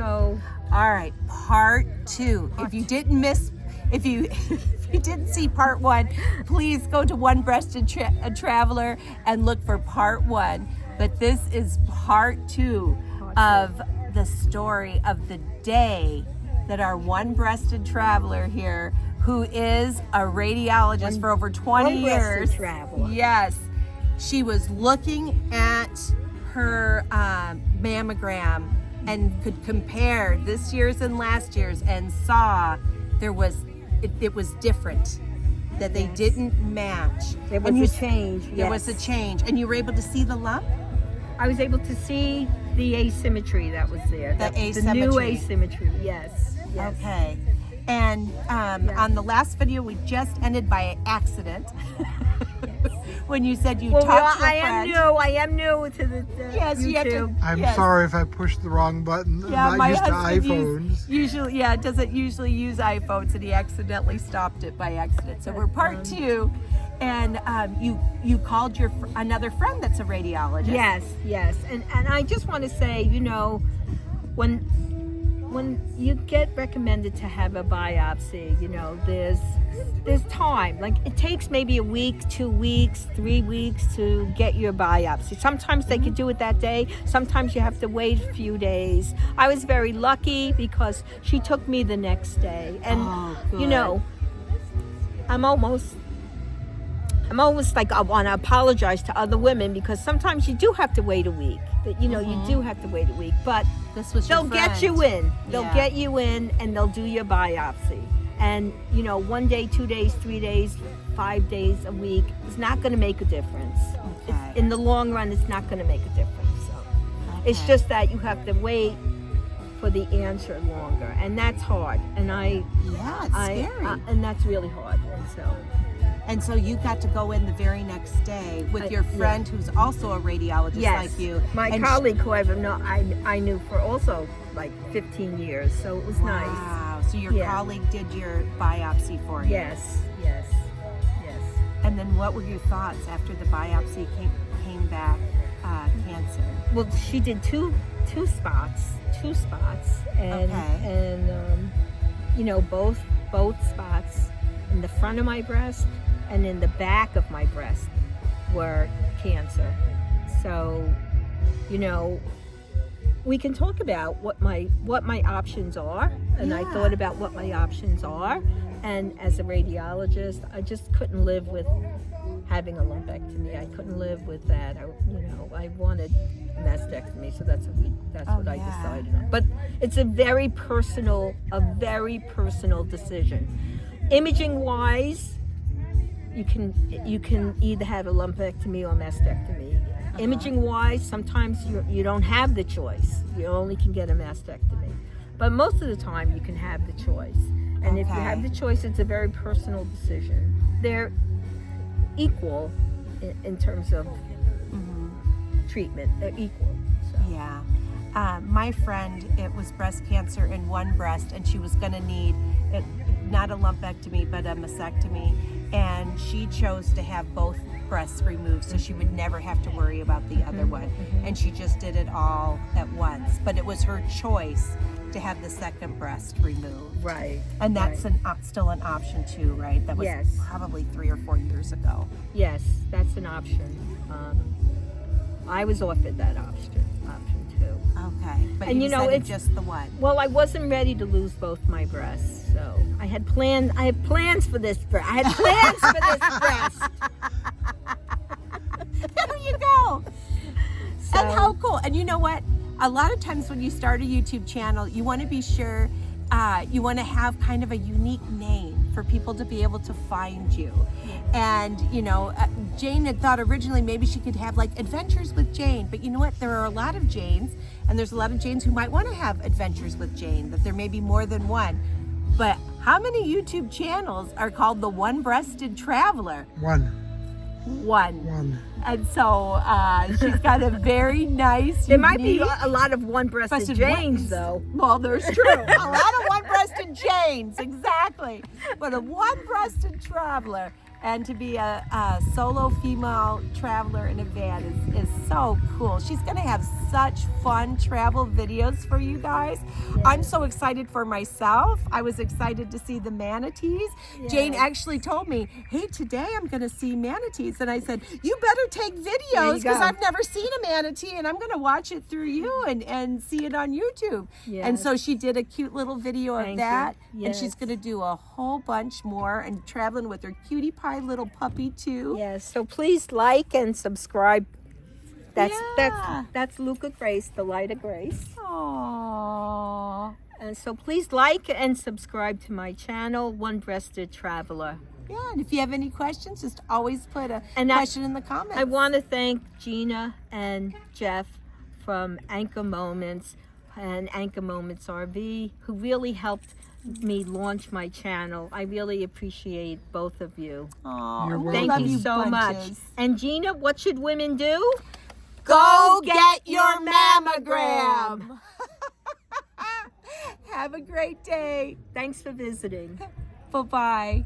So, all right, part 2. If you didn't if you didn't see part 1, please go to One Breasted Traveler and look for part 1. But this is part 2 of the story of the day that our one-breasted traveler here, who is a radiologist for over 20 years. Traveler. Yes. She was looking at her mammogram and could compare this year's and last year's and saw it was different, that they didn't match. There was a change. There was a change. And you were able to see the lump? I was able to see the asymmetry that was there. The The new asymmetry, yes. Okay. And on the last video, we just ended by accident. When you said you talked to a friend. I am new to the Yes, YouTube. you have to. I'm sorry if I pushed the wrong button. Yeah, I'm my not used to husband iPhones. usually doesn't usually use iPhones, and he accidentally stopped it by accident. So we're part 2, and you called another friend that's a radiologist. Yes, and I just want to say, when you get recommended to have a biopsy, there's time. Like, it takes maybe a week, 2 weeks, 3 weeks to get your biopsy. Sometimes they could do it that day. Sometimes you have to wait a few days. I was very lucky because she took me the next day. And, I'm almost like I want to apologize to other women because sometimes you do have to wait a week. You do have to wait a week. But they'll get you in. They'll get you in and they'll do your biopsy. And, 1 day, 2 days, 3 days, 5 days, a week is not going to make a difference. Okay. In the long run, it's not going to make a difference. So it's just that you have to wait for the answer longer. And that's hard. And it's scary. And that's really hard. And so you got to go in the very next day with your friend who's also a radiologist like you. My colleague, who I knew for also like 15 years, so it was nice. Wow, so your colleague did your biopsy for you. Yes. And then what were your thoughts after the biopsy came back cancer? Well, she did two spots, and both spots in the front of my breast and in the back of my breast were cancer. So, we can talk about what my options are, and I thought about what my options are, and as a radiologist, I just couldn't live with having a lumpectomy. I couldn't live with that. I wanted a mastectomy, so that's what I decided on. But it's a very personal decision. Imaging wise, you can either have a lumpectomy or mastectomy. Imaging wise, sometimes you don't have the choice. You only can get a mastectomy. But most of the time you can have the choice. And if you have the choice, it's a very personal decision. They're equal in terms of treatment. They're equal. So. Yeah. My friend, it was breast cancer in one breast, and she was going to need not a lumpectomy but a mastectomy, and she chose to have both breasts removed so she would never have to worry about the other one, and she just did it all at once. But it was her choice to have the second breast removed. Right. And that's still an option too, right? That was probably 3 or 4 years ago. Yes, that's an option. I was offered that option too. Okay, but and you decided it's just the one. Well, I wasn't ready to lose both my breasts, so I had plans for this breast. I had plans for this breast. There you go. So, and how cool. And you know what? A lot of times when you start a YouTube channel, you want to be sure, you want to have kind of a unique name for people to be able to find you. And, Jane had thought originally maybe she could have like Adventures with Jane, but you know what? There are a lot of Janes, and there's a lot of Janes who might want to have Adventures with Jane, that there may be more than one. But how many YouTube channels are called The One-Breasted Traveler? One. And so she's got a very nice, there might be a lot of one-breasted Janes, though. Well, there's true. A lot of one-breasted Janes, exactly. But a one-breasted traveler. And to be a solo female traveler in a van is so cool. She's going to have such fun travel videos for you guys. I'm so excited for myself. I was excited to see the manatees. Jane actually told me, hey, today I'm going to see manatees. And I said, you better take videos because I've never seen a manatee and I'm going to watch it through you and see it on YouTube. And so she did a cute little video of that. And she's going to do a whole bunch more and traveling with her cutie pie little puppy too. Yes, so please like and subscribe. That's Luca Grace, the Light of Grace. Aww. And so please like and subscribe to my channel, One Breasted Traveler. Yeah, and if you have any questions, just always put a question in the comments. I want to thank Gina and Jeff from Anchor Moments and Anchor Moments RV, who really helped me launch my channel. I really appreciate both of you. Aww, thank you so much. And Gina, what should women do? Go get your mammogram. Have a great day. Thanks for visiting. Bye-bye.